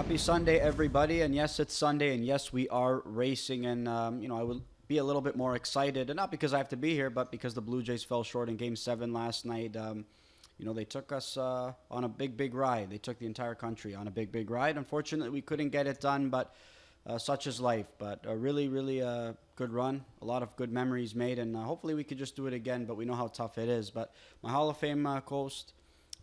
Happy Sunday, everybody. And yes, it's Sunday, and yes, we are racing. And, I will be a little bit more excited, and not because I have to be here, but because the Blue Jays fell short in Game 7 last night. They took us on a big ride. They took the entire country on a big ride. Unfortunately, we couldn't get it done, but such is life. But a really good run, a lot of good memories made, and hopefully we could just do it again, but we know how tough it is. But my Hall of Fame host,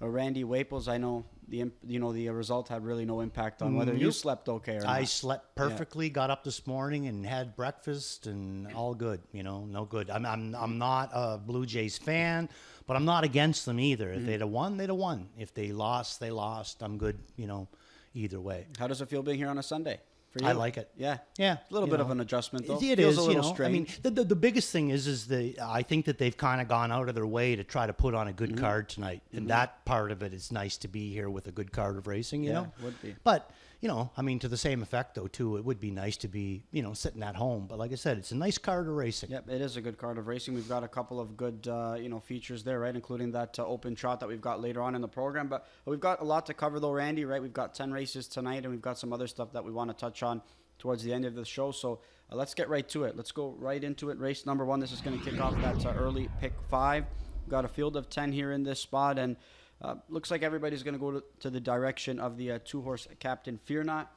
Randy Waples, I know the result had really no impact on whether you slept okay or not. I slept perfectly, got up this morning and had breakfast and all good, no good. I'm not a Blue Jays fan, but I'm not against them either. If they'd have won, they'd have won. If they lost, they lost. I'm good, either way. How does it feel being here on a Sunday? For you? I like it. Yeah. A little bit of an adjustment, though. It Feels is, a little strange. I mean, the biggest thing is I think that they've kind of gone out of their way to try to put on a good card tonight. And that part of it is nice to be here with a good card of racing, you know? It would be. But, to the same effect, though, too, it would be nice to be, sitting at home. But like I said, it's a nice card of racing. Yep, it is a good card of racing. We've got a couple of good, features there, right, including that open trot that we've got later on in the program. But we've got a lot to cover, though, Randy, right? We've got 10 races tonight, and we've got some other stuff that we want to touch on towards the end of the show. So let's get right to it. Let's go right into it. Race number 1. This is going to kick off that early pick 5. We've got a field of 10 here in this spot, and looks like everybody's going to go to the direction of the 2-horse Captain Fear Not.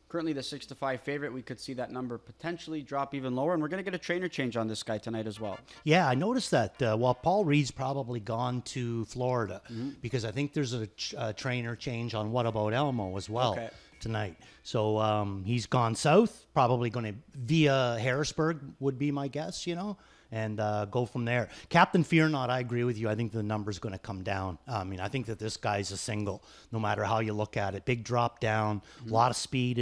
Currently the 6-5 favorite. We could see that number potentially drop even lower, and we're going to get a trainer change on this guy tonight as well. Yeah, I noticed that. Paul Reed's probably gone to Florida because I think there's a trainer change on What About Elmo as well. Okay. Tonight. So he's gone south, probably going to via Harrisburg would be my guess, and go from there. Captain Fear Not, I agree with you. I think the number's going to come down. I think that this guy's a single, no matter how you look at it. Big drop down, a lot of speed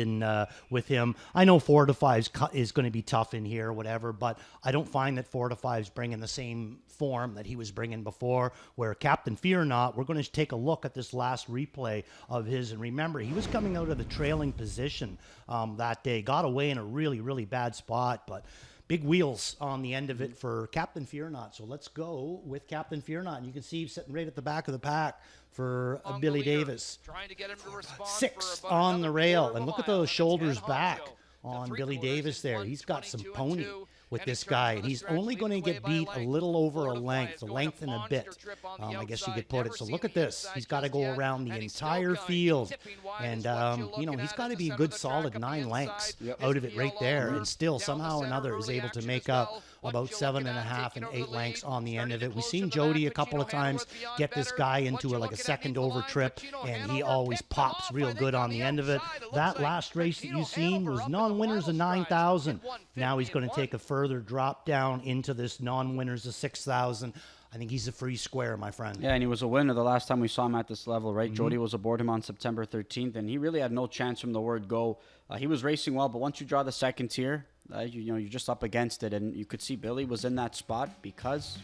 with him. I know 4 to 5 is going to be tough in here, whatever, but I don't find that 4 to 5 is bringing the same form that he was bringing before, where Captain Fear Not, we're going to take a look at this last replay of his, and remember, he was coming out of the trailing position that day, got away in a really bad spot, but big wheels on the end of it for Captain Fear Not. So let's go with Captain Fear Not. And you can see he's sitting right at the back of the pack for Billy Davis. Trying to get him to respond 6th on the rail. And look at those shoulders back on Billy Davis there. He's got some pony with this guy, and he's only going to get beat a little over a length and a bit, I guess you could put it. So look at this. He's got to go around the entire field, and, he's got to be a good solid 9 lengths out of it right there, and still somehow or another is able to make up about 7.5 and 8 lengths on the end of it. We've seen Jody a couple of times get this guy into a second over trip, and he always pops real good on the end of it. That last race that you've seen was non-winners of 9,000. Now he's going to take a further drop down into this non-winners of 6,000. I think he's a free square, my friend. Yeah, and he was a winner the last time we saw him at this level, right? Jody was aboard him on September 13th, and he really had no chance from the word go. He was racing well, but once you draw the second tier, you're just up against it, and you could see Billy was in that spot because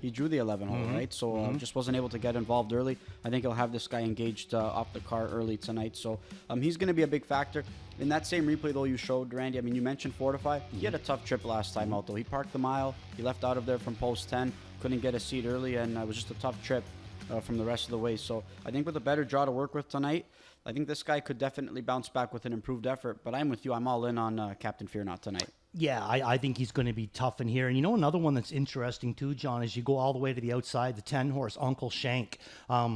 he drew the 11 hole, right? So just wasn't able to get involved early. I think he'll have this guy engaged off the car early tonight. So he's going to be a big factor. In that same replay, though, you showed, Randy, you mentioned 4 to 5. He had a tough trip last time out, though. He parked the mile. He left out of there from post 10. Couldn't get a seat early, and it was just a tough trip from the rest of the way. So I think with a better draw to work with tonight, I think this guy could definitely bounce back with an improved effort. But I'm with you. I'm all in on Captain Fear Not tonight. Yeah, I think he's going to be tough in here. And another one that's interesting too, John, is you go all the way to the outside, the 10-horse Uncle Shank. I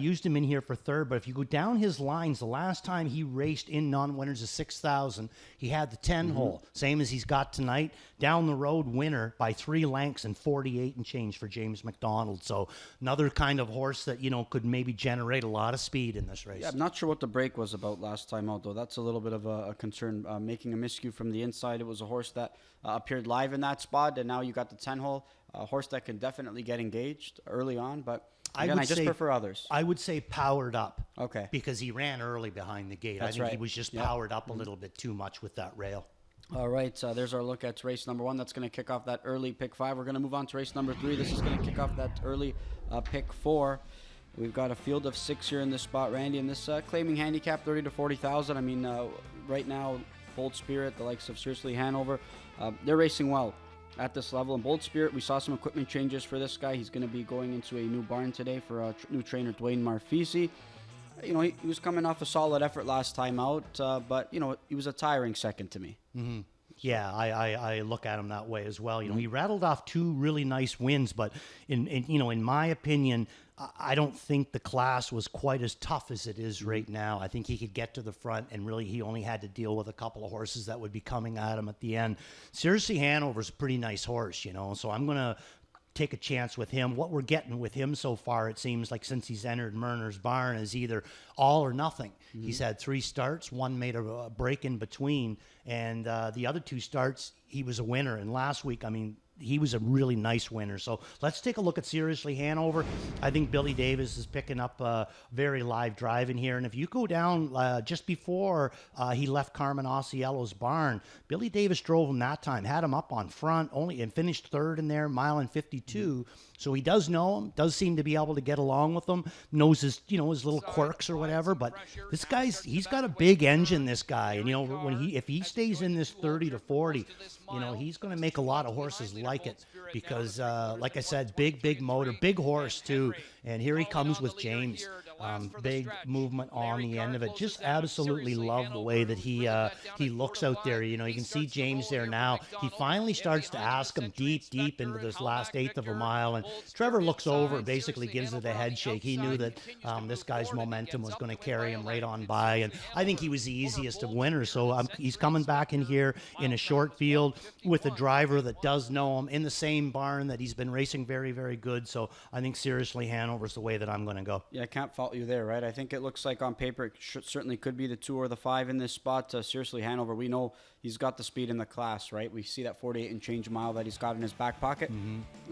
used him in here for third, but if you go down his lines, the last time he raced in non-winners of 6,000, he had the 10-hole, same as he's got tonight. Down the road winner by 3 lengths and 48 and change for James McDonald. So another kind of horse that, could maybe generate a lot of speed in this race. Yeah, I'm not sure what the break was about last time out, though. That's a little bit of a concern. Making a miscue from the inside. It was a horse that appeared live in that spot, and now you got the 10-hole, a horse that can definitely get engaged early on, but again, I just prefer others. I would say powered up. Okay. Because he ran early behind the gate. That's I think right. he was just powered up a little bit too much with that rail. All right, there's our look at race number 1. That's going to kick off that early pick 5. We're going to move on to race number 3. This is going to kick off that early pick 4. We've got a field of 6 here in this spot, Randy, and this claiming handicap 30 to 40,000. Right now, Bold Spirit, the likes of Seriously Hanover, they're racing well at this level. And Bold Spirit, we saw some equipment changes for this guy. He's going to be going into a new barn today for new trainer Dwayne Marfisi. He was coming off a solid effort last time out, but he was a tiring second to me. Yeah, I look at him that way as well. He rattled off 2 really nice wins, but in my opinion, I don't think the class was quite as tough as it is right now. I think he could get to the front, and really he only had to deal with a couple of horses that would be coming at him at the end. Seriously, Hanover's a pretty nice horse, so I'm going to take a chance with him. What we're getting with him so far, it seems like since he's entered Murner's barn, is either all or nothing. He's had 3 starts, 1 made a break in between, and the other 2 starts, he was a winner. And last week, he was a really nice winner. So let's take a look at Seriously Hanover. I think Billy Davis is picking up a very live drive in here. And if you go down just before he left Carmen Osceolo's barn, Billy Davis drove him that time, had him up on front and finished 3rd in there, mile and 52. So he does know him, does seem to be able to get along with him, knows his, his little quirks or whatever. But this he's got a big engine, this guy. And, if he stays in this 30 to 40, he's going to make a lot of horses like it because, like I said, big motor, big horse too. And here he comes with James. Big movement on the end of it. Just absolutely love the way that he looks out there. You can see James there now. He finally starts to ask him deep into this last 1/8 of a mile, and Trevor looks over and basically gives it a head shake. He knew that this guy's momentum was going to carry him right on by, and I think he was the easiest of winners. So he's coming back in here in a short field with a driver that does know him in the same barn that he's been racing very, very good. So I think Seriously Hanover's the way that I'm going to go. Yeah, I can't fault you there, right? I think it looks like on paper it certainly could be the 2 or the 5 in this spot. Seriously Hanover, we know he's got the speed in the class, right? We see that 48 and change mile that he's got in his back pocket.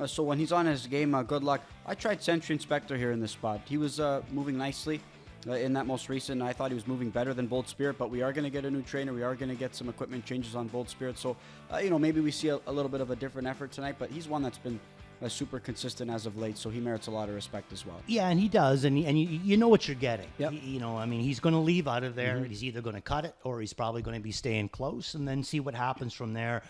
So when he's on his game, good luck. I tried Century Inspector here in this spot. He was moving nicely in that most recent. I thought he was moving better than Bold Spirit, but we are going to get a new trainer. We are going to get some equipment changes on Bold Spirit. So, maybe we see a little bit of a different effort tonight, but he's one that's been super consistent as of late, so he merits a lot of respect as well. Yeah, and he does, and you know what you're getting. Yep. He's going to leave out of there. He's either going to cut it or he's probably going to be staying close, and then see what happens from there.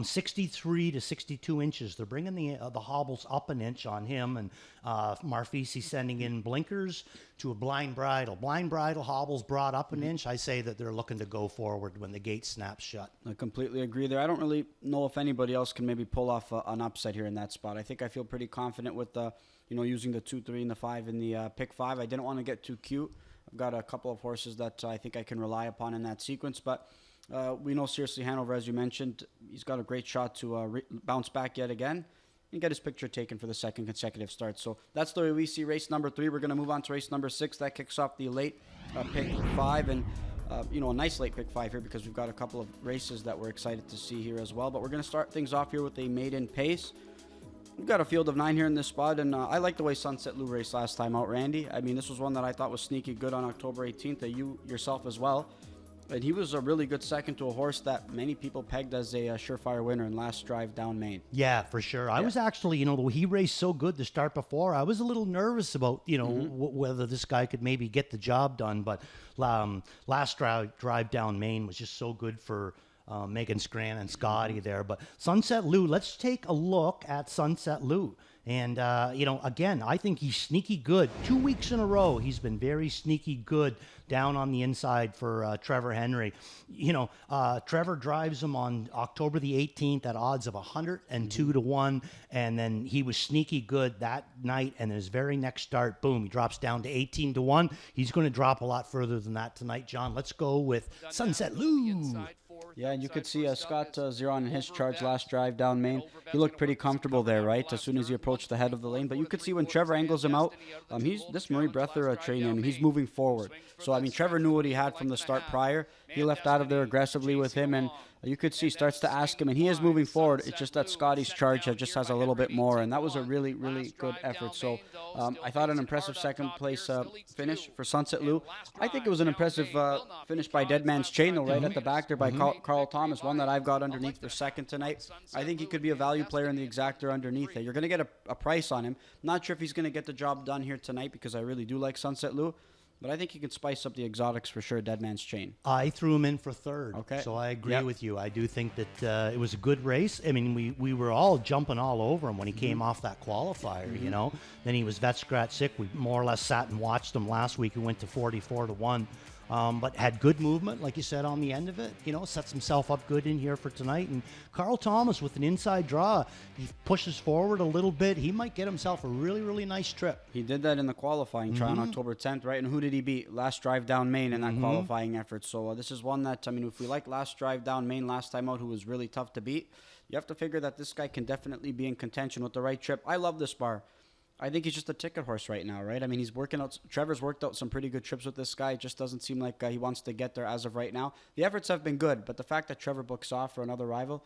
63 to 62 inches. They're bringing the hobbles up an inch on him, and Marfisi sending in blinkers to a blind bridle. Blind bridle, hobbles brought up an inch. I say that they're looking to go forward when the gate snaps shut. I completely agree there. I don't really know if anybody else can maybe pull off an upset here in that spot. I feel pretty confident with using the 2, 3, and the 5 in the pick 5. I didn't want to get too cute. I've got a couple of horses that I think I can rely upon in that sequence, but we know Seriously Hanover, as you mentioned, he's got a great shot to bounce back yet again and get his picture taken for the 2nd consecutive start. So that's the way we see race number 3. We're going to move on to race number 6. That kicks off the late pick 5, and a nice late pick 5 here because we've got a couple of races that we're excited to see here as well. But we're going to start things off here with a maiden pace. We've got a field of 9 here in this spot, and I like the way Sunset Lou raced last time out, Randy. This was one that I thought was sneaky good on October 18th, you yourself as well. And he was a really good second to a horse that many people pegged as a surefire winner in Last Drive Down Main. Yeah, for sure. I was actually, he raced so good the start before, I was a little nervous about, whether this guy could maybe get the job done. But Last Drive Down Main was just so good for Megan Scran and Scotty there. But Sunset Lou, let's take a look at Sunset Lou. And, again, I think he's sneaky good. 2 weeks in a row, he's been very sneaky good down on the inside for Trevor Henry. Trevor drives him on October the 18th at odds of 102 to 1. And then he was sneaky good that night. And his very next start, boom, he drops down to 18 to 1. He's going to drop a lot further than that tonight, John. Let's go with Sunset Lou. Yeah, and you could see Scott Zeron in his charge Last Drive Down Main. He looked pretty comfortable there, right, as soon as he approached the head of the lane. But you could see when Trevor angles him out, this Marie Breather training, he's moving forward. So, Trevor knew what he had from the start prior. He left out of there aggressively with him, and you could see starts to ask him, and he is moving forward. It's just that Scotty's charge just has a little bit more, and that was a really, really good effort. So I thought an impressive second place finish for Sunset Lou. I think it was an impressive finish by Dead Man's Chain, though, right at the back there by Carl Thomas, one that I've got underneath for second tonight. I think he could be a value player in the exactor underneath there. You're going to get a price on him. Not sure if he's going to get the job done here tonight because I really do like Sunset Lou. but I think he could spice up the exotics for sure. Dead Man's Chain. I threw him in for third. Okay. So I agree Yep. with you. I do think that it was a good race. I mean, we were all jumping all over him when he came off that qualifier, you know. Then he was vet scratch sick. We more or less sat and watched him last week. He went to 44-1. But had good movement, like you said, on the end of it. You know, sets himself up good in here for tonight. And Carl Thomas with an inside draw, he pushes forward a little bit. He might get himself a really, really nice trip. He did that in the qualifying try on October 10th, right? And who did he beat? Last Drive Down Maine in that qualifying effort. So this is one that, I mean, if we like Last Drive Down Maine last time out, who was really tough to beat, you have to figure that this guy can definitely be in contention with the right trip. I love this bar. I think he's just a ticket horse right now, right? I mean, he's working out. Trevor's worked out some pretty good trips with this guy. It just doesn't seem like he wants to get there as of right now. The efforts have been good, but the fact that Trevor books off for another rival,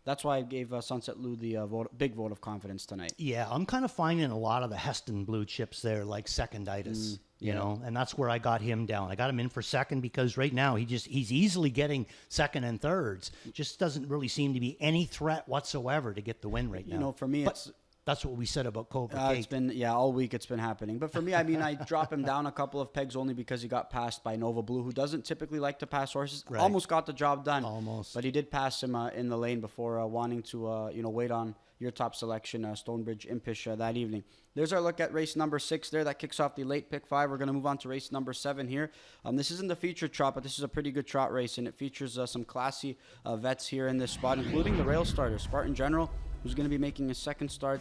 that's why I gave Sunset Lou the big vote of confidence tonight. Yeah, I'm kind of finding a lot of the Heston blue chips there like seconditis, you know, and that's where I got him down. I got him in for second because right now he's easily getting second and thirds. Just doesn't really seem to be any threat whatsoever to get the win right now. You know, for me, it's... That's what we said about Cobra Cake. It's been, all week it's been happening. But for me, I mean, I drop him down a couple of pegs only because he got passed by Nova Blue, who doesn't typically like to pass horses. Right. Almost got the job done. Almost. But he did pass him in the lane before wanting to, wait on your top selection, Stonebridge Impish, that evening. There's our look at race number 6 there. That kicks off the late pick 5. We're going to move on to race number 7 here. This isn't the featured trot, but this is a pretty good trot race, and it features some classy vets here in this spot, including the rail starter, Spartan General, who's going to be making a second start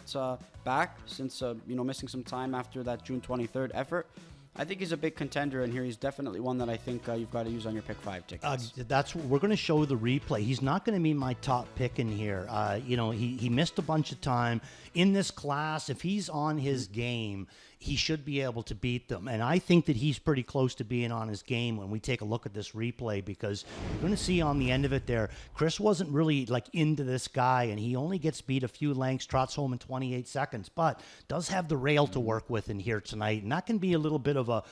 back since, missing some time after that June 23rd effort. I think he's a big contender in here. He's definitely one that I think you've got to use on your pick 5 tickets. We're going to show the replay. He's not going to be my top pick in here. He missed a bunch of time in this class. If he's on his game, he should be able to beat them. And I think that he's pretty close to being on his game when we take a look at this replay, because you're going to see on the end of it there, Chris wasn't really like into this guy, and he only gets beat a few lengths, trots home in 28 seconds, but does have the rail to work with in here tonight. And that can be a little bit of a,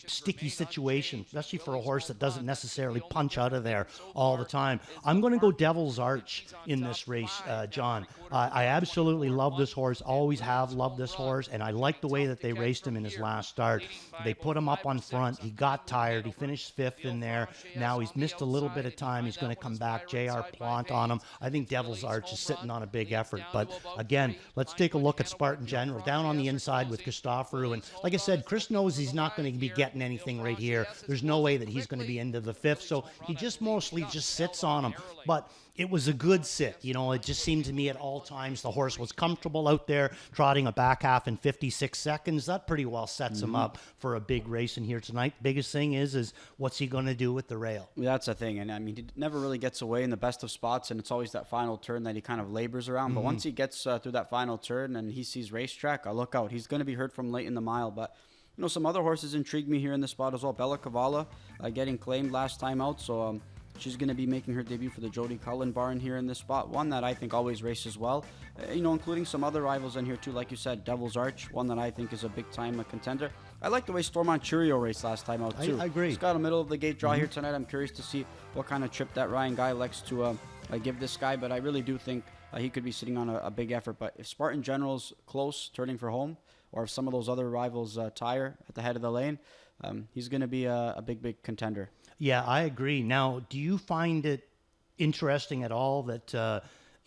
sticky situation, especially for a horse that doesn't necessarily punch out of there all the time. I'm going to go Devil's Arch in this race, John. I absolutely love this horse, always have loved this horse, and I like the way that they raced him in his last start. They put him up on front. He got tired. He finished 5th in there. Now he's missed a little bit of time. He's going to come back. J.R. Plant on him. I think Devil's Arch is sitting on a big effort. But again, let's take a look at Spartan General down on the inside with Christopherou. And like I said, Chris knows he's not going to be getting anything right here. There's no way that he's going to be into the 5th. So he just mostly just sits on him. But it was a good sit. It just seemed to me at all times the horse was comfortable out there, trotting a back half in 56 seconds. That pretty well sets him up for a big race in here tonight. Biggest thing is what's he going to do with the rail? That's the thing. And I mean, he never really gets away in the best of spots, and it's always that final turn that he kind of labors around. But once he gets through that final turn and he sees racetrack, look out. He's going to be hurt from late in the mile. But some other horses intrigue me here in this spot as well. Bella Cavala getting claimed last time out, so she's going to be making her debut for the Jody Cullen barn here in this spot. One that I think always races well, including some other rivals in here too. Like you said, Devil's Arch, one that I think is a big-time contender. I like the way Stormont Churio raced last time out too. I agree. He's got a middle-of-the-gate draw here tonight. I'm curious to see what kind of trip that Ryan Guy likes to give this guy, but I really do think he could be sitting on a big effort. But if Spartan General's close, turning for home, or if some of those other rivals tire at the head of the lane, he's going to be a big contender. Yeah, I agree. Now, do you find it interesting at all that,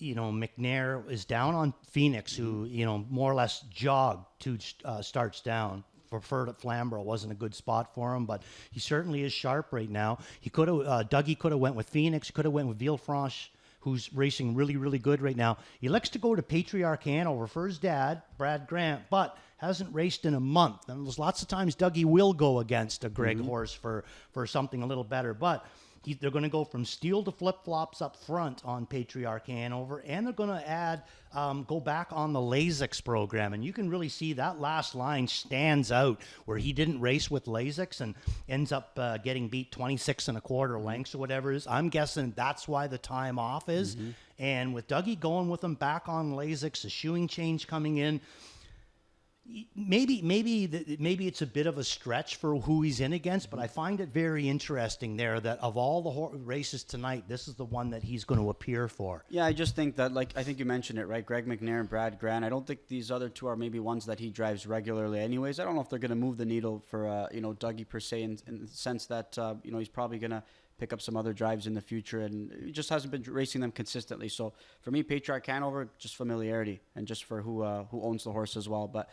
McNair is down on Phoenix, who, more or less jogged 2 starts down? Preferred at Flamborough wasn't a good spot for him, but he certainly is sharp right now. He could have, Dougie could have went with Phoenix, could have went with Villefranche, who's racing really, really good right now. He likes to go to Patriarch Hanover for his dad, Brad Grant, but hasn't raced in a month. And there's lots of times Dougie will go against a Greg horse for something a little better. But they're going to go from steel to flip-flops up front on Patriarch Hanover, and they're going to add, go back on the Lasix program. And you can really see that last line stands out where he didn't race with Lasix and ends up getting beat 26 1/4 lengths or whatever it is. I'm guessing that's why the time off is. And with Dougie going with him back on Lasix, the shoeing change coming in, Maybe it's a bit of a stretch for who he's in against, but I find it very interesting there that of all the races tonight, this is the one that he's going to appear for. Yeah, I just think that, like, I think you mentioned it, right? Greg McNair and Brad Grant. I don't think these other two are maybe ones that he drives regularly anyways. I don't know if they're going to move the needle for, Dougie per se in the sense that, he's probably going to pick up some other drives in the future, and he just hasn't been racing them consistently. So for me, Patriarch Hanover, just familiarity and just for who owns the horse as well. But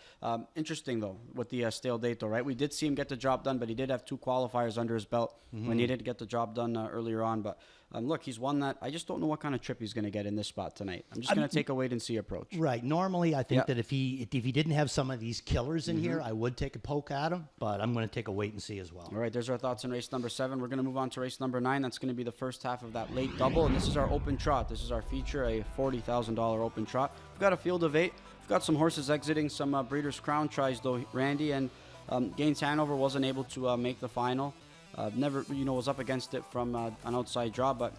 interesting though with the stale date though, right? We did see him get the job done, but he did have 2 qualifiers under his belt when he did get the job done earlier on. But look, he's one that I just don't know what kind of trip he's going to get in this spot tonight. I'm just going to take a wait and see approach. Right. Normally, I think that if he didn't have some of these killers in here, I would take a poke at him. But I'm going to take a wait and see as well. All right. There's our thoughts on race number 7. We're going to move on to race number 9. That's going to be the first half of that late double, and this is our open trot. This is our feature, a $40,000 open trot. We've got a field of 8. We've got some horses exiting, some Breeders' Crown tries though, Randy, and Gaines Hanover wasn't able to make the final. Never, was up against it from an outside draw, but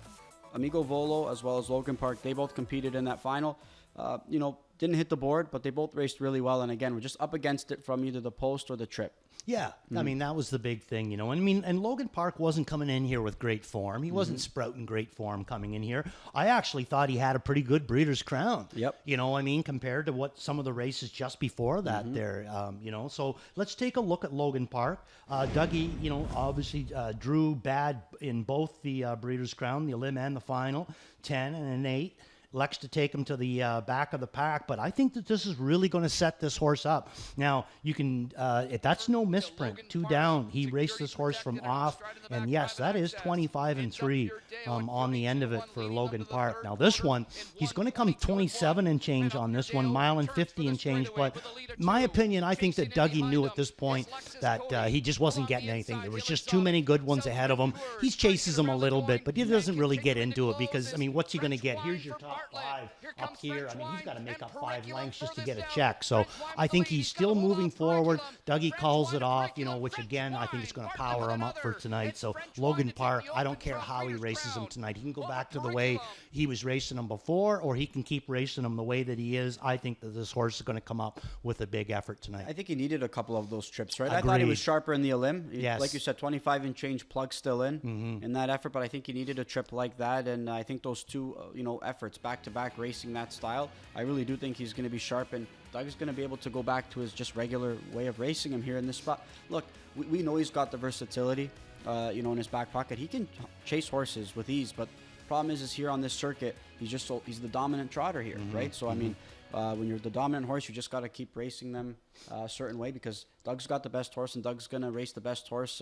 Amigo Volo as well as Logan Park, they both competed in that final. Didn't hit the board, but they both raced really well. And again, we're just up against it from either the post or the trip. Yeah, I mean, that was the big thing, and Logan Park wasn't coming in here with great form. He wasn't sprouting great form coming in here. I actually thought he had a pretty good Breeders' Crown. Yep. Compared to what some of the races just before that there, So let's take a look at Logan Park. Dougie, obviously drew bad in both the Breeders' Crown, the Elim and the final, 10 and an 8. Lex to take him to the back of the pack, but I think that this is really going to set this horse up. Now, you can, if that's no misprint, 2 down, he raced this horse from off, and yes, that is 25-3 on the end of it for Logan Park. Now, this one, he's going to come 27 and change on this one, mile and 50 and change, but my opinion, I think that Dougie knew at this point that he just wasn't getting anything. There was just too many good ones ahead of him. He chases them a little bit, but he doesn't really get into it because, what's he going to get? Here's your top 5 up here. He's got to make up 5 lengths just to get a check. So I think he's still moving forward. Dougie calls it off, which again, I think is going to power him up for tonight. So Logan Park, I don't care how he races him tonight. He can go back to the way he was racing him before, or he can keep racing him the way that he is. I think that this horse is going to come up with a big effort tonight. I think he needed a couple of those trips, right? Agreed. I thought he was sharper in the Elim. Yes. Like you said, 25 and change plug still in that effort, but I think he needed a trip like that, and I think those 2, efforts back-to-back racing that style, I really do think he's going to be sharp, and Doug is going to be able to go back to his just regular way of racing him here in this spot. Look, we know he's got the versatility, in his back pocket. He can chase horses with ease, but the problem is here on this circuit, he's the dominant trotter here, right? So, when you're the dominant horse, you just got to keep racing them a certain way because Doug's got the best horse, and Doug's going to race the best horse,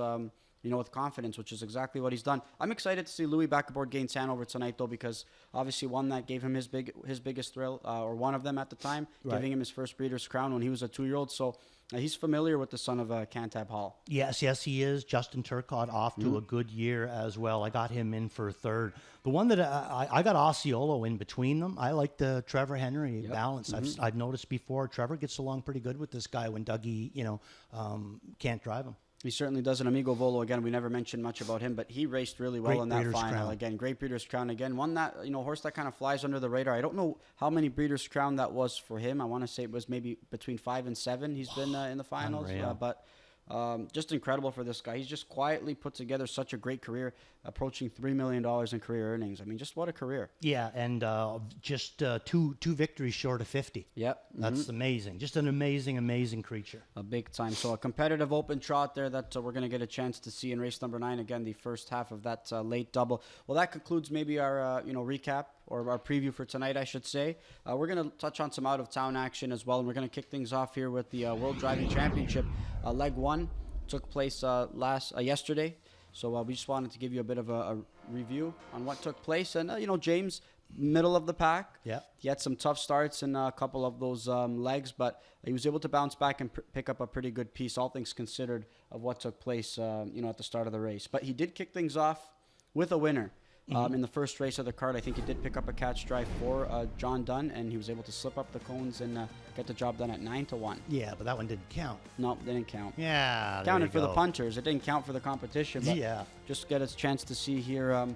with confidence, which is exactly what he's done. I'm excited to see Louis back aboard Gaines Hanover tonight, though, because obviously one that gave him his biggest thrill, or one of them at the time, giving him his first Breeders' Crown when he was a 2-year-old. So he's familiar with the son of Cantab Hall. Yes, he is. Justin Turcotte off to a good year as well. I got him in for 3rd. The one that I got Osceola in between them. I like the Trevor Henry balance. I've noticed before Trevor gets along pretty good with this guy when Dougie, can't drive him. He certainly does. And Amigo Volo, again, we never mentioned much about him, but he raced really well in that final. Crown. Again, great Breeders' Crown. Again, one that, horse that kind of flies under the radar. I don't know how many Breeders' Crown that was for him. I want to say it was maybe between 5 and 7 he's been in the finals. But just incredible for this guy. He's just quietly put together such a great career, approaching $3 million in career earnings. Just what a career. Yeah, and just two victories short of 50. Yep. That's amazing. Just an amazing creature. A big time. So a competitive open trot there that we're going to get a chance to see in race number 9. Again, the first half of that late double. Well, that concludes maybe our recap or our preview for tonight, I should say. We're going to touch on some out-of-town action as well, and we're going to kick things off here with the World Driving Championship. Leg 1 took place yesterday. So we just wanted to give you a bit of a review on what took place. And, James, middle of the pack. Yeah. He had some tough starts in a couple of those legs, but he was able to bounce back and pick up a pretty good piece, all things considered, of what took place, at the start of the race. But he did kick things off with a winner. In the first race of the card, I think he did pick up a catch drive for John Dunn, and he was able to slip up the cones and get the job done at 9-1. Yeah, but that one didn't count. No, didn't count. Yeah, counted for the punters. It didn't count for the competition. But just get a chance to see here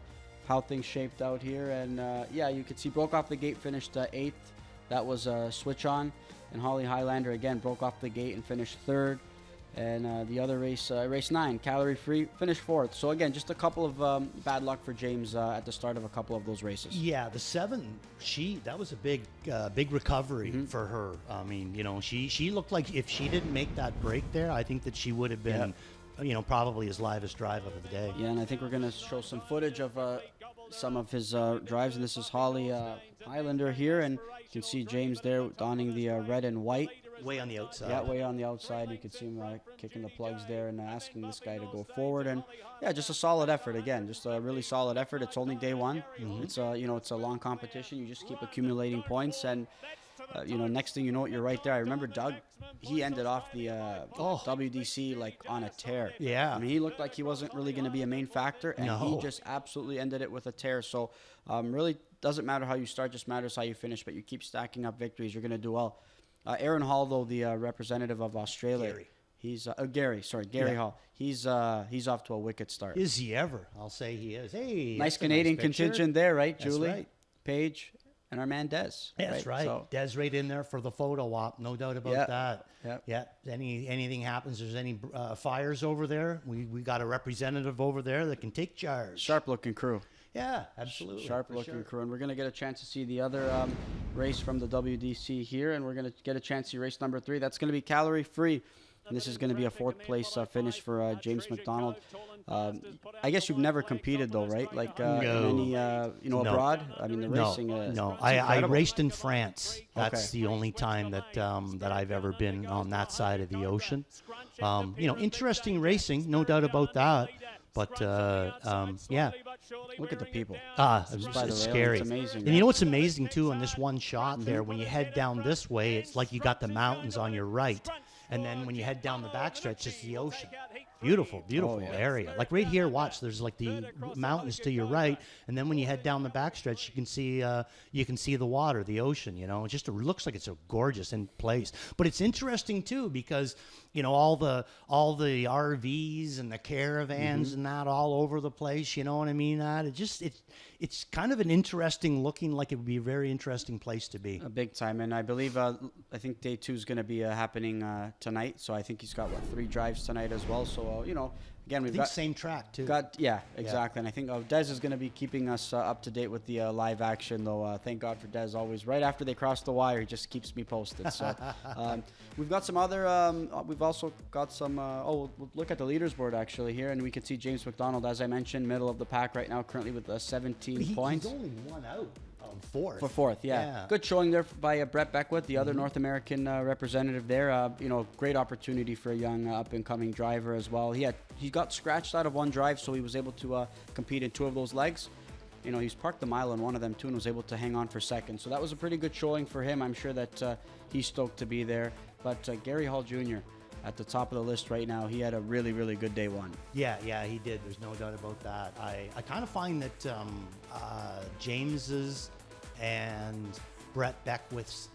how things shaped out here. And you could see broke off the gate, finished 8th. That was Switch On. And Holly Highlander, again, broke off the gate and finished third. And the other race, race 9, Calorie Free, finished fourth. So again, just a couple of bad luck for James at the start of a couple of those races. Yeah, the 7, that was a big recovery for her. I mean, she looked like if she didn't make that break there, I think that she would have been, probably his livest drive of the day. Yeah, and I think we're going to show some footage of some of his drives. And this is Holly Highlander here, and you can see James there donning the red and white. Way on the outside. Yeah, way on the outside. You can see him kicking the plugs there and asking this guy to go forward. And yeah, just a solid effort again. Just a really solid effort. It's only day one. It's it's a long competition. You just keep accumulating points, and next thing you know, you're right there. I remember Doug. He ended off the WDC like on a tear. Yeah. I mean, he looked like he wasn't really going to be a main factor, and he just absolutely ended it with a tear. So really doesn't matter how you start, just matters how you finish. But you keep stacking up victories, you're going to do well. Aaron Hall, though, the representative of Australia, Gary Hall. He's off to a wicked start. Is he ever? I'll say he is. Hey, nice Canadian contingent there, right, That's Julie? right. Paige, and our man Des. That's right. So, Des right in there for the photo op, no doubt about that. Yep. Yeah. Anything happens, there's any fires over there, we got a representative over there that can take charge. Sharp-looking crew. Yeah, absolutely. Sharp-looking crew. And we're going to get a chance to see the other race from the WDC here, and we're going to get a chance to see race number 3. That's going to be Calorie Free. And this is going to be a 4th place finish for James McDonald. I guess you've never competed, though, right? Like in any, abroad? I mean, the racing No. I raced in France. That's the only time that I've ever been on that side of the ocean. Interesting racing, no doubt about that. But, yeah. Look at the people. It's scary. It's amazing. And you know what's amazing, too, in this one shot there, when you head down this way, it's like you got the mountains on your right. And then when you head down the backstretch, it's the ocean. Beautiful area. Like right here, watch. There's like the mountains to your right, and then when you head down the backstretch, you can see the water, the ocean. It just looks like it's a gorgeous place. But it's interesting too because all the RVs and the caravans and that all over the place. You know what I mean? It's kind of an interesting looking. Like it would be a very interesting place to be. A big time, and I believe I think day 2 is going to be happening tonight. So I think he's got 3 drives tonight as well. So again, we've got same track too. Exactly. Yeah. And I think Des is going to be keeping us up to date with the live action, though. Thank God for Des. Always right after they cross the wire, he just keeps me posted. So we've got some other. We've also got some. Look at the leaders board actually here, and we can see James McDonald, as I mentioned, middle of the pack right now, currently with 17 points. He's only one out. Fourth. For fourth, yeah. Good showing there by Brett Beckwith, the other North American representative there. Great opportunity for a young up-and-coming driver as well. He got scratched out of one drive, so he was able to compete in 2 of those legs. He's parked the mile in one of them too and was able to hang on for second. So that was a pretty good showing for him. I'm sure that he's stoked to be there. But Gary Hall Jr. at the top of the list right now, he had a really, really good day 1. Yeah, he did. There's no doubt about that. I kind of find that James's and Brett Beckwith's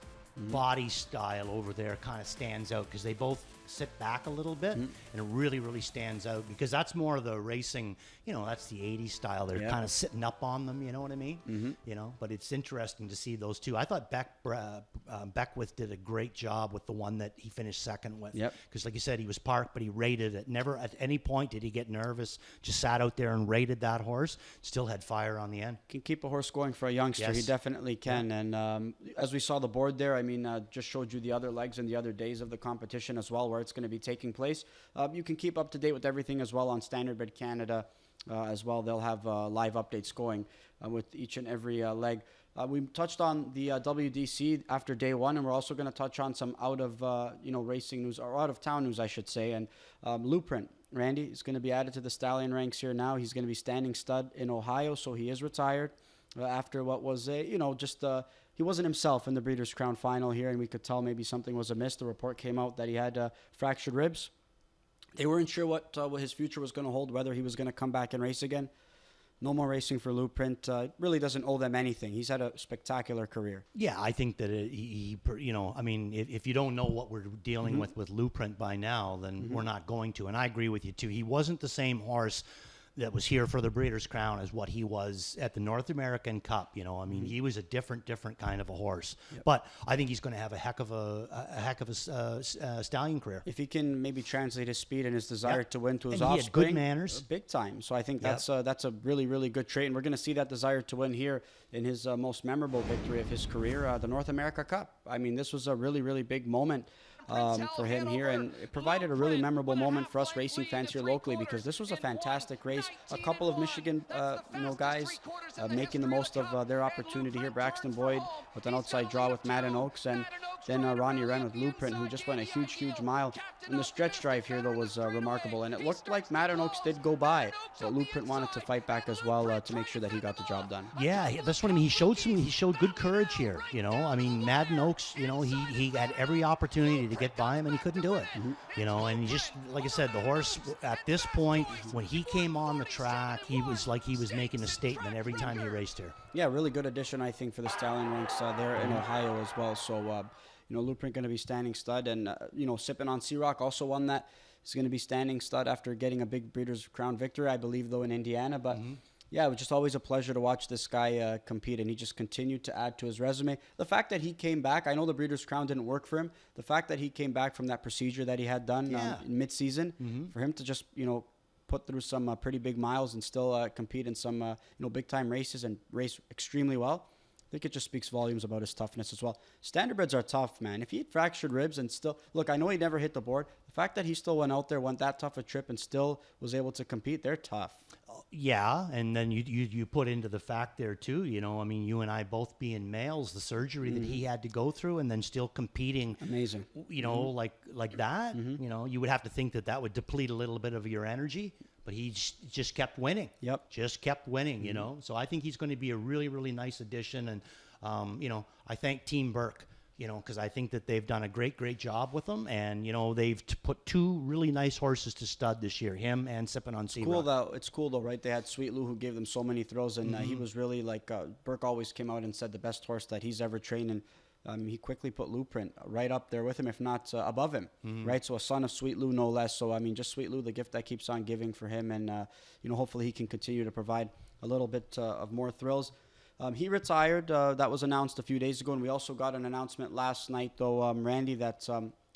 body style over there kind of stands out because they both sit back a little bit, and it really, really stands out because that's more of the racing, that's the 80s style. They're kind of sitting up on them, you know what I mean? But it's interesting to see those two. I thought Beckwith did a great job with the one that he finished second with. Because like you said, he was parked, but he rated it. Never at any point did he get nervous. Just sat out there and rated that horse. Still had fire on the end. Can keep a horse going for a youngster. Yes. He definitely can. Yeah. And as we saw the board there, just showed you the other legs and the other days of the competition as well, where it's going to be taking place. You can keep up to date with everything as well on Standardbred Canada as well. They'll have live updates going with each and every leg. We touched on the WDC after day 1, and we're also going to touch on some out of racing news, or out of town news, I should say. And Blueprint, Randy, is going to be added to the stallion ranks here now. He's going to be standing stud in Ohio, so he is retired after what was he wasn't himself in the Breeders' Crown final here, and we could tell maybe something was amiss. The report came out that he had fractured ribs. They weren't sure what his future was going to hold, whether he was going to come back and race again. No more racing for Blueprint. Really doesn't owe them anything. He's had a spectacular career. Yeah, I think that if you don't know what we're dealing with Blueprint by now, then we're not going to. And I agree with you too. He wasn't the same horse that was here for the Breeders' Crown as what he was at the North American Cup. You know, I mean, he was a different kind of a horse. Yep. But I think he's going to have a heck of a stallion career if he can maybe translate his speed and his desire to win to his and offspring. He had good manners, big time. So I think that's a really good trait, and we're going to see that desire to win here in his most memorable victory of his career, the North America Cup. I mean, this was a really big moment for him here, and it provided a really memorable moment for us racing fans here locally, because this was a fantastic race. A couple of Michigan guys making the most of their opportunity here. Braxton Boyd with an outside draw with Madden Oaks, and then Ronnie Wren with Blueprint, who just went a huge mile. And the stretch drive here, though, was remarkable, and it looked like Madden Oaks did go by, but Blueprint wanted to fight back as well to make sure that he got the job done. Yeah, that's what I mean. He showed good courage here. You know, I mean, Madden Oaks, you know, he had every opportunity to get by him, and he couldn't do it. You know, and he just, like I said, the horse at this point, when he came on the track, he was like he was making a statement every time he raced here. Yeah, really good addition, I think, for the stallion ranks there in Ohio as well. So, you know, Blueprint going to be standing stud, and you know, Sippin' on Sea Rock, also one that is going to be standing stud after getting a big Breeders' Crown victory, I believe, though, in Indiana. But yeah, it was just always a pleasure to watch this guy compete, and he just continued to add to his resume. The fact that he came back, I know the Breeders' Crown didn't work for him. The fact that he came back from that procedure that he had done in mid-season, for him to just, you know, put through some pretty big miles and still compete in some, you know, big-time races and race extremely well, I think it just speaks volumes about his toughness as well. Standardbreds are tough, man. If he had fractured ribs and still, look, I know he never hit the board. The fact that he still went out there, went that tough a trip, and still was able to compete, they're tough. Yeah, and then you put into the fact there too, you know, I mean, you and I both being males, the surgery that he had to go through, and then still competing. Amazing. You know, like that, you know, you would have to think that would deplete a little bit of your energy, but he just kept winning. Yep. Just kept winning, you know. So I think he's going to be a really nice addition, and, you know, I thank Team Burke, you know, because I think that they've done a great job with him, and you know, they've put two really nice horses to stud this year, him and Sippin' on Sea Rock. It's cool though, right? They had Sweet Lou, who gave them so many throws, and he was really like Burke always came out and said the best horse that he's ever trained, and he quickly put Blueprint right up there with him, if not above him, right? So a son of Sweet Lou, no less. So I mean, just Sweet Lou, the gift that keeps on giving for him, and you know, hopefully he can continue to provide a little bit of more thrills. He retired. That was announced a few days ago, and we also got an announcement last night, though, Randy, that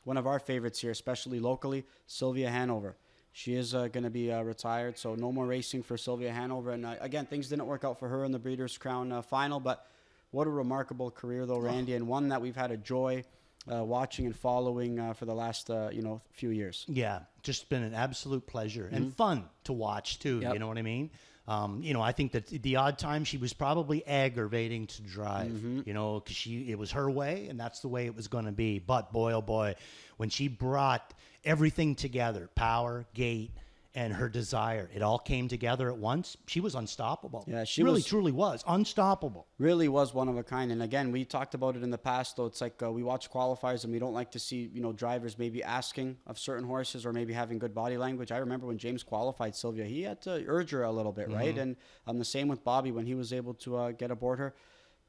one of our favorites here, especially locally, Sylvia Hanover. She is going to be retired, so no more racing for Sylvia Hanover. And again, things didn't work out for her in the Breeders' Crown final, but what a remarkable career, though, Randy, and one that we've had a joy watching and following for the last few years. Yeah, just been an absolute pleasure and fun to watch too. Yep. You know what I mean? You know, I think that the odd time she was probably aggravating to drive, you know, because it was her way, and that's the way it was going to be. But boy, oh boy, when she brought everything together, power, gait, and her desire, it all came together at once. She was unstoppable. Yeah, she really truly was unstoppable. Really was one of a kind. And again, we talked about it in the past, though. It's like we watch qualifiers, and we don't like to see, you know, drivers maybe asking of certain horses or maybe having good body language. I remember when James qualified Sylvia, he had to urge her a little bit, right? And the same with Bobby when he was able to get aboard her.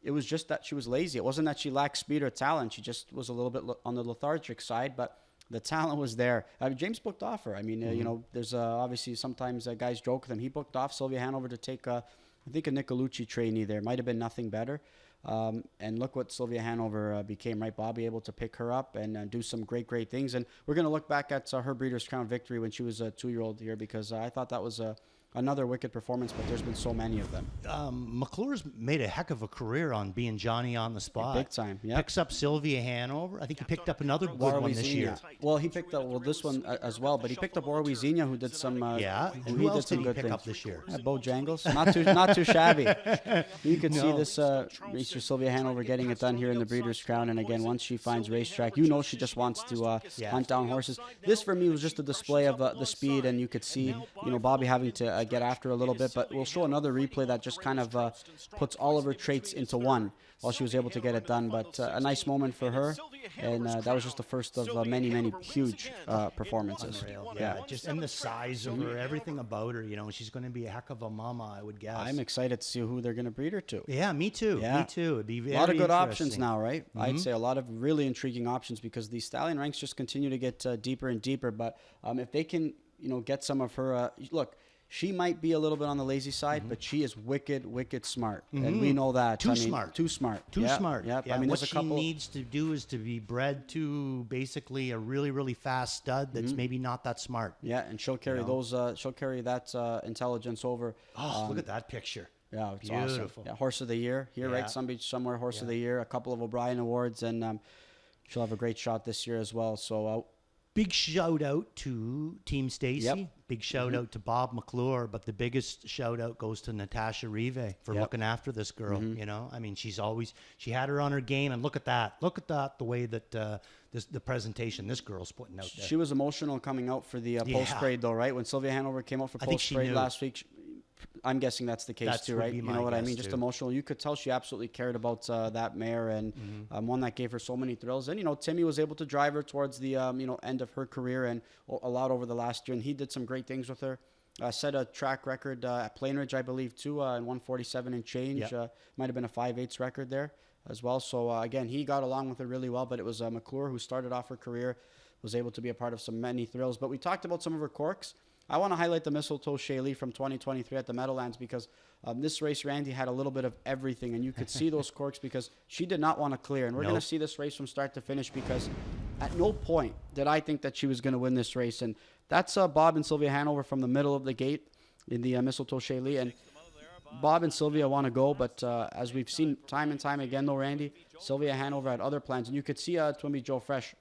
It was just that she was lazy. It wasn't that she lacked speed or talent. She just was a little bit on the lethargic side, but the talent was there. James booked off her. I mean, you know, there's obviously sometimes guys joke with him. He booked off Sylvia Hanover to take, I think, a Nicolucci trainee there. Might have been nothing better. And look what Sylvia Hanover became, right? Bobby able to pick her up and do some great things. And we're going to look back at her Breeders' Crown victory when she was a 2-year-old here, because I thought that was another wicked performance, but there's been so many of them. McClure's made a heck of a career on being Johnny on the spot. Big time, yeah. Picks up Sylvia Hanover. I think he picked up another good one this year. Well, he picked up this one as well, but he picked up Orwezina, who did some. And who else did he pick up this year? Bojangles, not too shabby. You could see this racer Sylvia Hanover getting it done here in the Breeders' Crown, and again, once she finds racetrack, you know she just wants to hunt down horses. This for me was just a display of the speed, and you could see, you know, Bobby having to get after a little bit, but we'll show another replay that just kind of puts all of her traits into one while she was able to get it done. But a nice moment for her, and that was just the first of many huge performances. Yeah, just and the size of her, everything about her, you know, she's going to be a heck of a mama, I would guess. I'm excited to see who they're going to breed her to. Yeah, me too. Yeah. Me too. It'd be very a lot of good interesting. options now, right? I'd say a lot of really intriguing options, because the stallion ranks just continue to get deeper and deeper. But if they can, you know, get some of her look. She might be a little bit on the lazy side, but she is wicked smart, and we know that. Too smart. Too smart. Too smart. Yep. Yeah, I mean, what there's a she couple. needs to do is to be bred to basically a really fast stud that's maybe not that smart. Yeah, and she'll carry she'll carry that intelligence over. Oh, look at that picture. Yeah, it's Beautiful. awesome. Yeah, Horse of the Year here, Yeah. right? Somewhere Horse of the Year. A couple of O'Brien awards, and she'll have a great shot this year as well. So. Big shout out to Team Stacy. Yep. Big shout out to Bob McClure, but the biggest shout out goes to Natasha Rive for looking after this girl. You know, I mean, she had her on her game, and look at that, the way that the presentation this girl's putting out there. She was emotional coming out for the post parade, though, right? When Sylvia Hanover came out for post parade last week. I'm guessing that's the case too, right? You know what I mean? Just emotional. You could tell she absolutely cared about that mare, and one that gave her so many thrills. And Timmy was able to drive her towards the end of her career and a lot over the last year, and he did some great things with her. Set a track record at Plainridge, I believe, too, in 147 and change. Might have been a 5/8 record there as well. So again, he got along with her really well. But it was McClure who started off her career, was able to be a part of many thrills. But we talked about some of her corks. I want to highlight the Mistletoe Shaylee from 2023 at the Meadowlands because this race, Randy, had a little bit of everything, and you could see those corks because she did not want to clear. And we're going to see this race from start to finish because at no point did I think that she was going to win this race. And that's Bob and Sylvia Hanover from the middle of the gate in the Mistletoe Shaylee. And Bob and Sylvia want to go, but as we've seen time and time again, though, Randy, Sylvia Hanover had other plans. And you could see Twimby Joe Fresh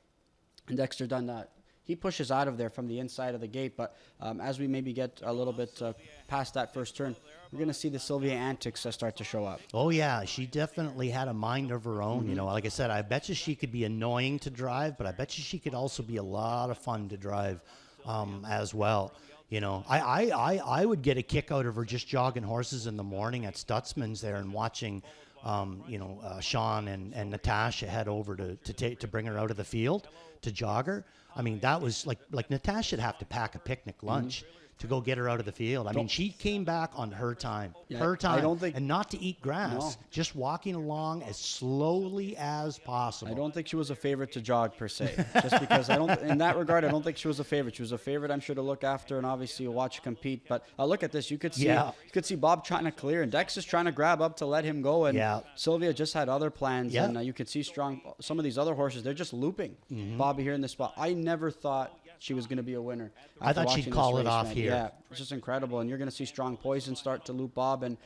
and Dexter Dunn he pushes out of there from the inside of the gate, but as we maybe get a little bit past that first turn, we're going to see the Sylvia antics start to show up. Oh, yeah. She definitely had a mind of her own. You know, like I said, I bet you she could be annoying to drive, but I bet you she could also be a lot of fun to drive as well. You know, I would get a kick out of her just jogging horses in the morning at Stutzman's there and watching, Sean and Natasha head over to bring her out of the field to jog her. I mean, that was like Natasha'd have to pack a picnic lunch to go get her out of the field. I mean, she came back on her time. Her time. I don't think, and not to eat grass, just walking along as slowly as possible. I don't think she was a favorite to jog per se. Just because in that regard, I don't think she was a favorite. She was a favorite, I'm sure, to look after and obviously watch her compete. But look at this. You could see Bob trying to clear, and Dex is trying to grab up to let him go. And Sylvia just had other plans. And you could see some of these other horses, they're just looping Bobby here in this spot. I never thought she was going to be a winner. I thought she'd call it off here. Yeah, it's just incredible. And you're going to see Strong Poison start to loop Bob. And,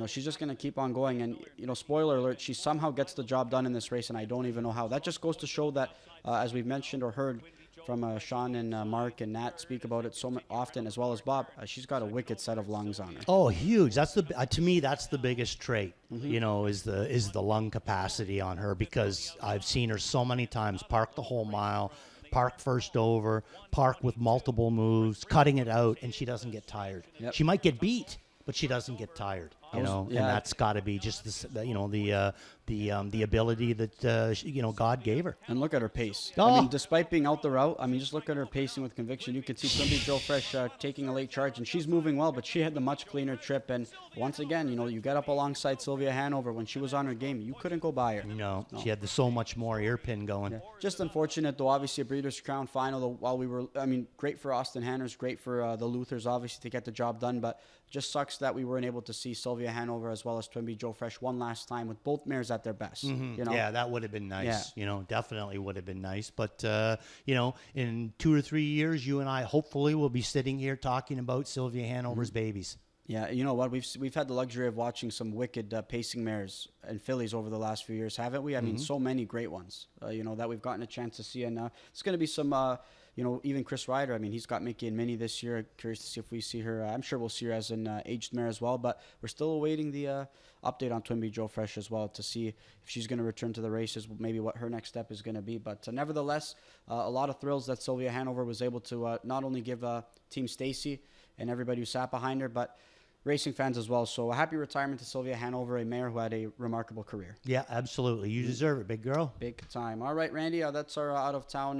she's just going to keep on going. And, spoiler alert, she somehow gets the job done in this race, and I don't even know how. That just goes to show that, as we've mentioned or heard from Sean and Mark and Nat speak about it so often, as well as Bob, she's got a wicked set of lungs on her. Oh, huge. That's to me, that's the biggest trait, is the lung capacity on her, because I've seen her so many times park the whole mile, park first over, park with multiple moves, cutting it out, and she doesn't get tired. Yep. She might get beat, but she doesn't get tired. And that's got to be just the ability that God gave her. And look at her pace. Oh. I mean, despite being out the route, just look at her pacing with conviction. You could see Twimby Joe Fresh taking a late charge, and she's moving well, but she had the much cleaner trip. And once again, you get up alongside Sylvia Hanover when she was on her game. You couldn't go by her. No. She had so much more earpin going. Yeah. Just unfortunate, though. Obviously, a Breeders' Crown final. Though, while we were, great for Austin Hanners, great for the Luthers, obviously, to get the job done. But just sucks that we weren't able to see Sylvia Hanover as well as Twimby Joe Fresh one last time with both mares at their best. Yeah, that would have been nice. Yeah. Definitely would have been nice. But, in 2 or 3 years, you and I hopefully will be sitting here talking about Sylvia Hanover's babies. Yeah, you know what? We've had the luxury of watching some wicked pacing mares and fillies over the last few years, haven't we? I mean, so many great ones, that we've gotten a chance to see. And it's going to be some, even Chris Ryder. I mean, he's got Mickey and Minnie this year. Curious to see if we see her. I'm sure we'll see her as an aged mare as well. But we're still awaiting the update on Twimby Joe Fresh as well to see if she's going to return to the races, maybe what her next step is going to be. But nevertheless, a lot of thrills that Sylvia Hanover was able to not only give Team Stacy and everybody who sat behind her, but racing fans as well. So a happy retirement to Sylvia Hanover, a mare who had a remarkable career. Yeah, absolutely. You deserve it, big girl. Big time. All right, Randy, that's our out of town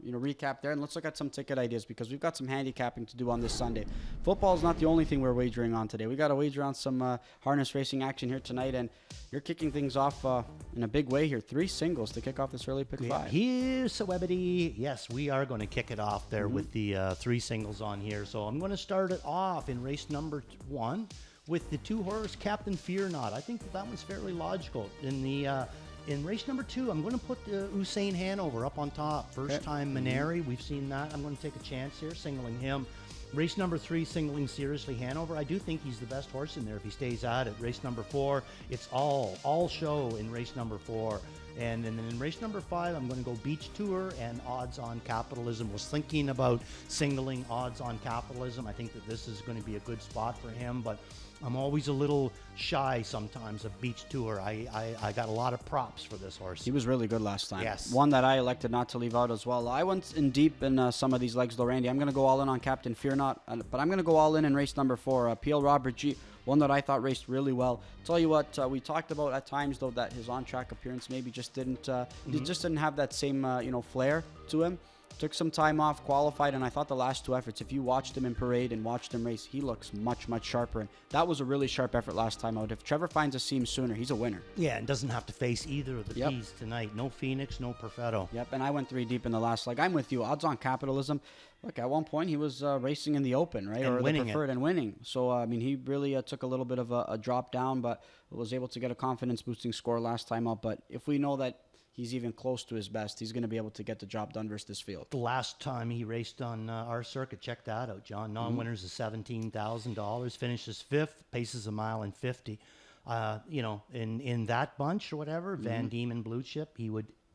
recap there, and let's look at some ticket ideas because we've got some handicapping to do on this Sunday. Football is not the only thing we're wagering on today. We got to wager on some harness racing action here tonight, and you're kicking things off in a big way here. 3 singles to kick off this early pick 5. Here's Celebrity. Yes, we are going to kick it off there with the 3 singles on here. So I'm going to start it off in race number 1 with the 2-horse Captain Fear Not. I think that one's fairly logical. In race number 2, I'm going to put Usain Hanover up on top. First time Maneri. We've seen that. I'm going to take a chance here, singling him. Race number 3, singling seriously Hanover. I do think he's the best horse in there if he stays at it. Race number 4, it's all show in race number 4. And then in race number 5, I'm going to go Beach Tour and Odds on Capitalism. Was thinking about singling Odds on Capitalism. I think that this is going to be a good spot for him, but I'm always a little shy sometimes of Beach Tour. I got a lot of props for this horse. He was really good last time. Yes. One that I elected not to leave out as well. I went in deep in some of these legs, though, Randy. I'm going to go all in on Captain Fear Not, but I'm going to go all in race number 4. PL Robert G, one that I thought raced really well. Tell you what, we talked about at times, though, that his on-track appearance maybe just didn't have that same flair to him. Took some time off, qualified, and I thought the last 2 efforts, if you watched him in parade and watched him race, he looks much, much sharper. And that was a really sharp effort last time out. If Trevor finds a seam sooner, he's a winner. Yeah, and doesn't have to face either of the P's tonight. No Phoenix, no Perfetto. Yep, and I went 3 deep in the last leg. I'm with you. Odds on Capitalism. Look, at one point he was racing in the open, right? And or winning the preferred and winning. So, I mean, he really took a little bit of a drop down, but was able to get a confidence-boosting score last time out. But if we know that he's even close to his best, he's going to be able to get the job done versus this field. The last time he raced on our circuit, check that out, John. Non-winners is $17,000, finishes 5th, paces a mile and 50. In that bunch or whatever, Van Diemen Blue Chip,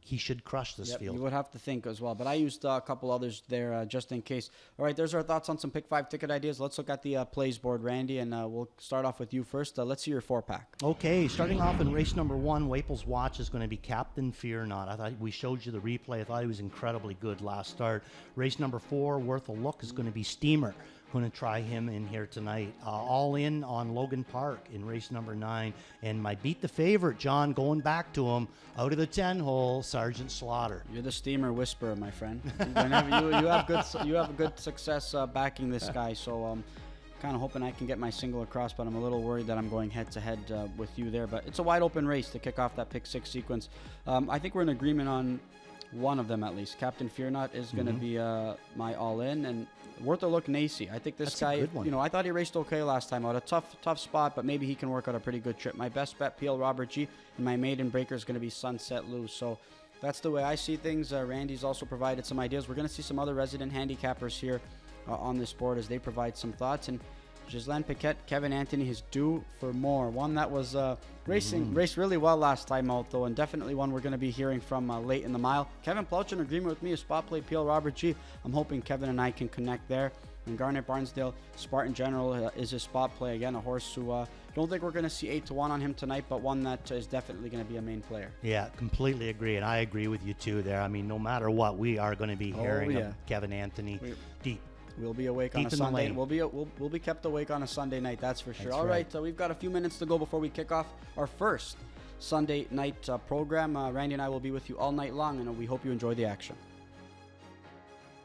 he should crush this field. You would have to think as well. But I used a couple others there just in case. All right, there's our thoughts on some pick 5 ticket ideas. Let's look at the plays board, Randy, and we'll start off with you first. Let's see your 4-pack. Okay, starting off in race number 1, Waple's Watch is going to be Captain Fear Not. I thought we showed you the replay. I thought he was incredibly good last start. Race number 4, Worth a Look, is going to be Steamer. Going to try him in here tonight. All in on Logan Park in race number 9. And my beat the favorite, John, going back to him, out of the 10-hole, Sergeant Slaughter. You're the Steamer whisperer, my friend. You have good success backing this guy. So kind of hoping I can get my single across, but I'm a little worried that I'm going head-to-head with you there. But it's a wide-open race to kick off that pick 6 sequence. I think we're in agreement on one of them at least. Captain Fear Not is going to be my all-in, and Worth a Look, Nacy. I think this guy, I thought he raced okay last time out. A tough spot, but maybe he can work out a pretty good trip. My best bet, PL Robert G, and my maiden breaker is going to be Sunset Lou. So that's the way I see things. Randy's also provided some ideas. We're going to see some other resident handicappers here on this board as they provide some thoughts. And Ghislaine Paquette, Kevin Anthony is due for more. One that was raced really well last time out, though, and definitely one we're going to be hearing from late in the mile. Kevin Plouch in agreement with me, a spot play, PL Robert G. I'm hoping Kevin and I can connect there. And Garnet Barnsdale, Spartan General, is a spot play. Again, a horse who don't think we're going to see 8-1 on him tonight, but one that is definitely going to be a main player. Yeah, completely agree, and I agree with you too there. I mean, no matter what, we are going to be hearing of Kevin Anthony deep. We'll be awake on a Sunday. We'll be kept awake on a Sunday night, that's for sure. All right, we've got a few minutes to go before we kick off our first Sunday night program. Randy and I will be with you all night long, and we hope you enjoy the action.